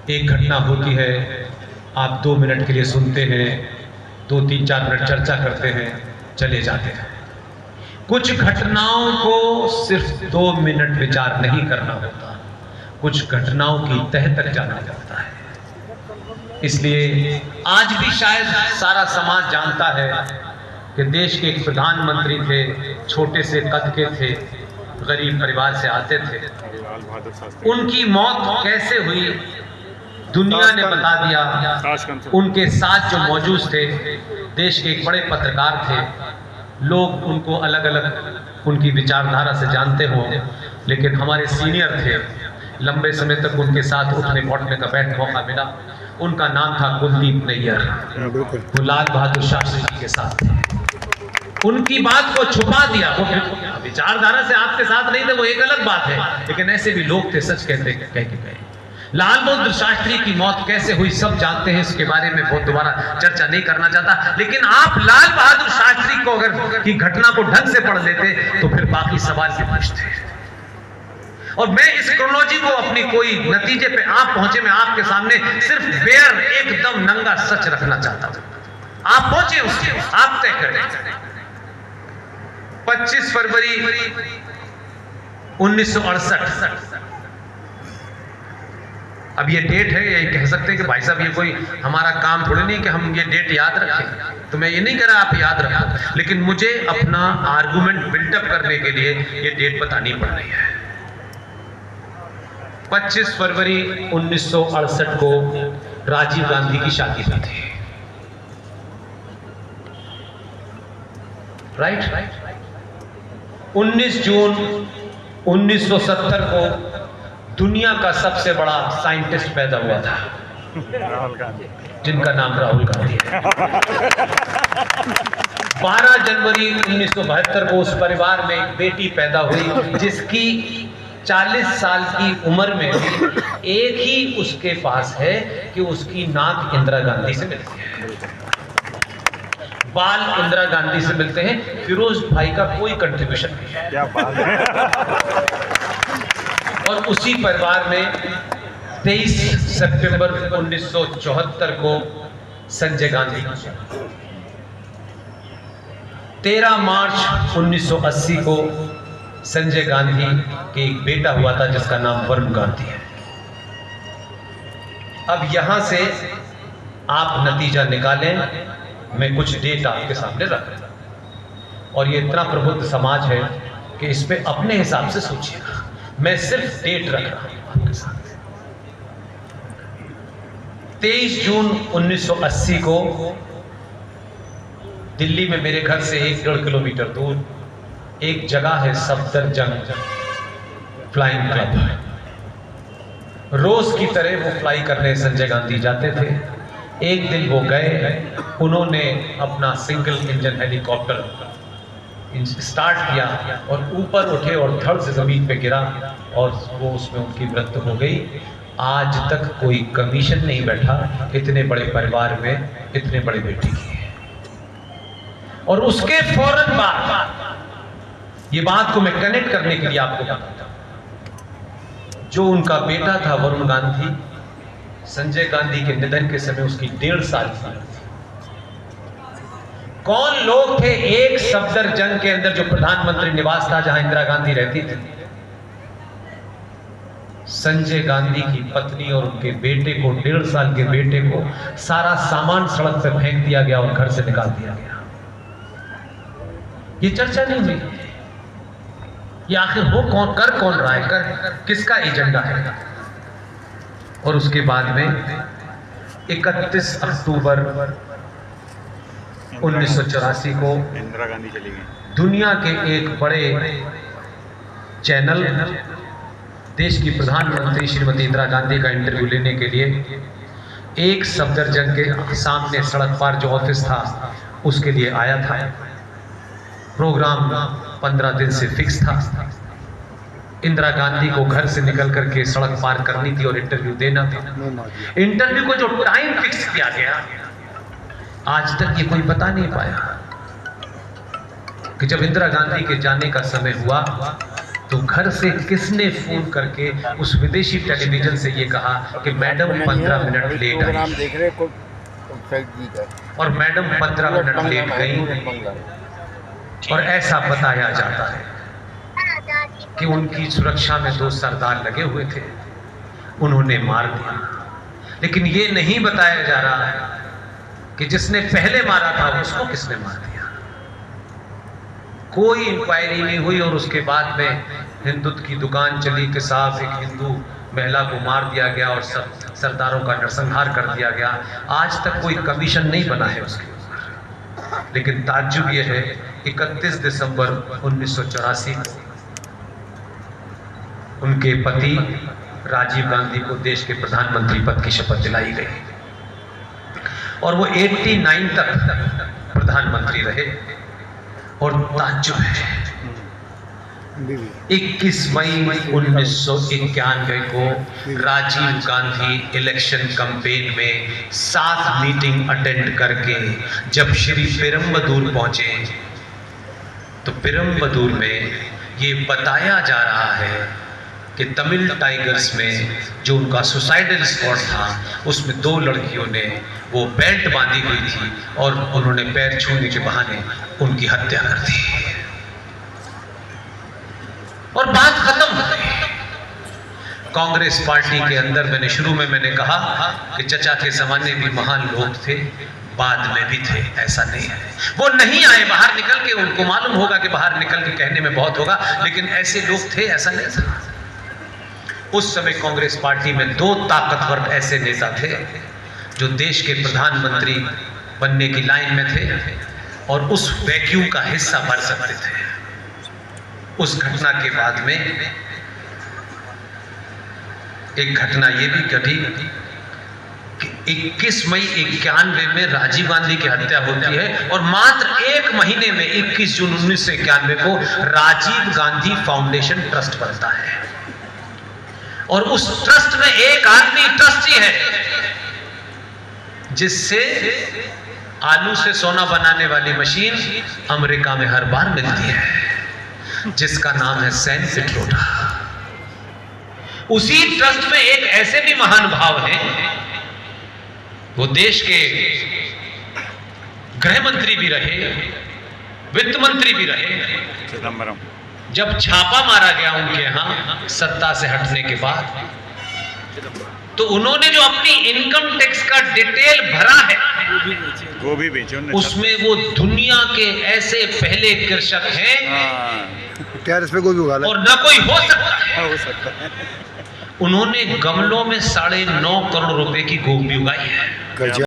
एक घटना होती है, आप 2 मिनट के लिए सुनते हैं, 2, 3, 4 मिनट चर्चा करते हैं, चले जाते हैं। कुछ घटनाओं को सिर्फ 2 मिनट विचार नहीं करना होता, कुछ घटनाओं की तह तक जाना जाता है। इसलिए आज भी शायद सारा समाज जानता है कि देश के एक प्रधानमंत्री थे, छोटे से कद के थे, गरीब परिवार से आते थे। उनकी मौत कैसे हुई दुनिया ने बता दिया। उनके साथ जो मौजूद थे, देश के एक बड़े पत्रकार थे, लोग उनको अलग अलग उनकी विचारधारा से जानते हों, लेकिन हमारे सीनियर थे, लंबे समय तक उनके साथ उठने बैठने का मौका मिला। उनका नाम था कुलदीप नैयर। वो लाल बहादुर शास्त्री जी के साथ थे। उनकी बात को छुपा दिया। वो विचारधारा से आपके साथ नहीं थे, वो एक अलग बात है, लेकिन ऐसे भी लोग थे, सच कहते कह के गए। लाल बहादुर शास्त्री की मौत कैसे हुई सब जानते हैं, इसके बारे में बहुत दोबारा चर्चा नहीं करना चाहता। लेकिन आप लाल बहादुर शास्त्री को अगर की घटना को ढंग से पढ़ लेते तो फिर बाकी सवाल भी पूछते। और मैं इस क्रोनोलॉजी को अपनी कोई नतीजे पे आप पहुंचे, मैं आपके सामने सिर्फ बेयर एकदम नंगा सच रखना चाहता हूं। आप पहुंचे उसके, आप तय करें। 25 फरवरी 1968। अब ये डेट है, ये कह सकते हैं कि भाई साहब ये कोई हमारा काम थोड़ी नहीं कि हम ये डेट याद रखें, तो मैं ये नहीं कह रहा आप याद रखो, लेकिन मुझे अपना आर्गुमेंट बिल्डअप करने के लिए ये डेट बतानी पड़ रही है। 25 फरवरी 1968 को राजीव गांधी की शादी हुई थी, राइट। 19 जून 1970 को दुनिया का सबसे बड़ा साइंटिस्ट पैदा हुआ था, राहुल गांधी, जिनका नाम राहुल गांधी है। 12 जनवरी 1972 को उस परिवार में एक बेटी पैदा हुई, जिसकी 40 साल की उम्र में एक ही उसके पास है कि उसकी नाक इंदिरा गांधी से मिलती है, बाल इंदिरा गांधी से मिलते हैं। फिरोज भाई का कोई कंट्रीब्यूशन नहीं है। क्या बात है। और उसी परिवार में 23 सितंबर 1974 को संजय गांधी, 13 मार्च 1980 को संजय गांधी के एक बेटा हुआ था जिसका नाम वरुण गांधी है। अब यहां से आप नतीजा निकालें, मैं कुछ डेट आपके सामने रख रहा हूं, और ये इतना प्रबुद्ध समाज है कि इस पे अपने हिसाब से सोचिएगा। मैं सिर्फ डेट रख रहा हूं आपके साथ। 23 जून 1980 को दिल्ली में मेरे घर से 1-1.5 किलोमीटर दूर एक जगह है सफदरजंग फ्लाइंग क्लब। रोज की तरह वो फ्लाई करने संजय गांधी जाते थे। एक दिन वो गए, उन्होंने अपना सिंगल इंजन हेलीकॉप्टर स्टार्ट किया और ऊपर उठे और धड़ से जमीन पे गिरा और वो उसमें उनकी मृत्यु हो गई। आज तक कोई कमीशन नहीं बैठा इतने बड़े परिवार में इतने बड़े बेटी की। और उसके फौरन बाद ये बात को मैं कनेक्ट करने के लिए आपको बताता हूं, जो उनका बेटा था वरुण गांधी, संजय गांधी के निधन के समय उसकी 1.5 साल की उम्र थी। कौन लोग थे एक सफदरजंग के अंदर जो प्रधानमंत्री निवास था जहां इंदिरा गांधी रहती थी? संजय गांधी की पत्नी और उनके बेटे को, 1.5 साल के बेटे को सारा सामान सड़क पर फेंक दिया गया और घर से निकाल दिया गया। ये चर्चा नहीं हुई, ये आखिर हो कौन, कर कौन रहा है, कर किसका एजेंडा है? और उसके बाद में 31 अक्टूबर 1984 को इंदिरा गांधी चली गई। दुनिया के एक बड़े चैनल देश की प्रधानमंत्री श्रीमती इंदिरा गांधी का इंटरव्यू लेने के लिए एक सफदरजंग के सामने सड़क पार जो ऑफिस था उसके लिए आया था। प्रोग्राम 15 दिन से फिक्स था। इंदिरा गांधी को घर से निकल करके सड़क पार करनी थी और इंटरव्यू देना था। इंटरव्यू को जो टाइम फिक्स किया गया, आज तक ये कोई बता नहीं पाया कि जब इंदिरा गांधी के जाने का समय हुआ तो घर से किसने फोन करके उस विदेशी टेलीविजन से ये कहा कि मैडम 15 मिनट लेट आई, देख रहे को और मैडम 15 मिनट लेट गई, और ऐसा बताया जाता है कि उनकी सुरक्षा में 2 सरदार लगे हुए थे, उन्होंने मार दिया। लेकिन ये नहीं बताया जा रहा है कि जिसने पहले मारा था उसको किसने मार दिया। कोई इंक्वायरी नहीं हुई, और उसके बाद में हिंदुत्व की दुकान चली कि साहब एक हिंदू महिला को मार दिया गया और सरदारों का नरसंहार कर दिया गया। आज तक कोई कमीशन नहीं बना है उसके ऊपर। लेकिन ताज्जुब यह है 31 दिसंबर 1984 को उनके पति राजीव गांधी को देश के प्रधानमंत्री पद की शपथ दिलाई गई, और वो 89 तक प्रधानमंत्री रहे। और ताज्जुब है 21 मई 1991 को राजीव गांधी इलेक्शन कैंपेन में 7 मीटिंग अटेंड करके जब श्री पेरम्बदूर पहुंचे, तो पेरम्बदूर में ये बताया जा रहा है कि तमिल टाइगर्स में जो उनका सुसाइडल स्क्वाड था, उसमें 2 लड़कियों ने वो बेल्ट बांधी हुई थी और उन्होंने पैर छूने के बहाने उनकी हत्या कर दी, और बात खत्म हो गई। कांग्रेस पार्टी के अंदर मैंने कहा कि चचा के जमाने भी महान लोग थे, बाद में भी थे, ऐसा नहीं है। वो नहीं आए बाहर निकल के, उनको मालूम होगा कि बाहर निकल के कहने में बहुत होगा, लेकिन ऐसे लोग थे, ऐसा नहीं था। उस समय कांग्रेस पार्टी में 2 ताकतवर ऐसे नेता थे जो देश के प्रधानमंत्री बनने की लाइन में थे और उस वैक्यूम का हिस्सा भर सकते थे। उस घटना के बाद में एक घटना ये भी घटी कि 21 मई 91 में राजीव गांधी की हत्या होती है, और मात्र 1 महीने में 21 जून 1991 को राजीव गांधी फाउंडेशन ट्रस्ट बनता है, और उस ट्रस्ट में एक आदमी ट्रस्टी है जिससे आलू से सोना बनाने वाली मशीन अमेरिका में हर बार मिलती है, जिसका नाम है सैन पिट्रोडा। उसी ट्रस्ट में एक ऐसे भी महान भाव हैं, वो देश के गृह मंत्री भी रहे, वित्त मंत्री भी रहे। चिदम्बरम जब छापा मारा गया उनके यहां सत्ता से हटने के बाद, तो उन्होंने जो अपनी इनकम टैक्स का डिटेल भरा है, वो भी बेचे उसमें वो दुनिया के ऐसे पहले कृषक हैं टेरेस पे गोभी उगा ला, और न कोई हो सकता है। उन्होंने गमलों में 9.5 करोड़ रुपए की गोभी उगाई है।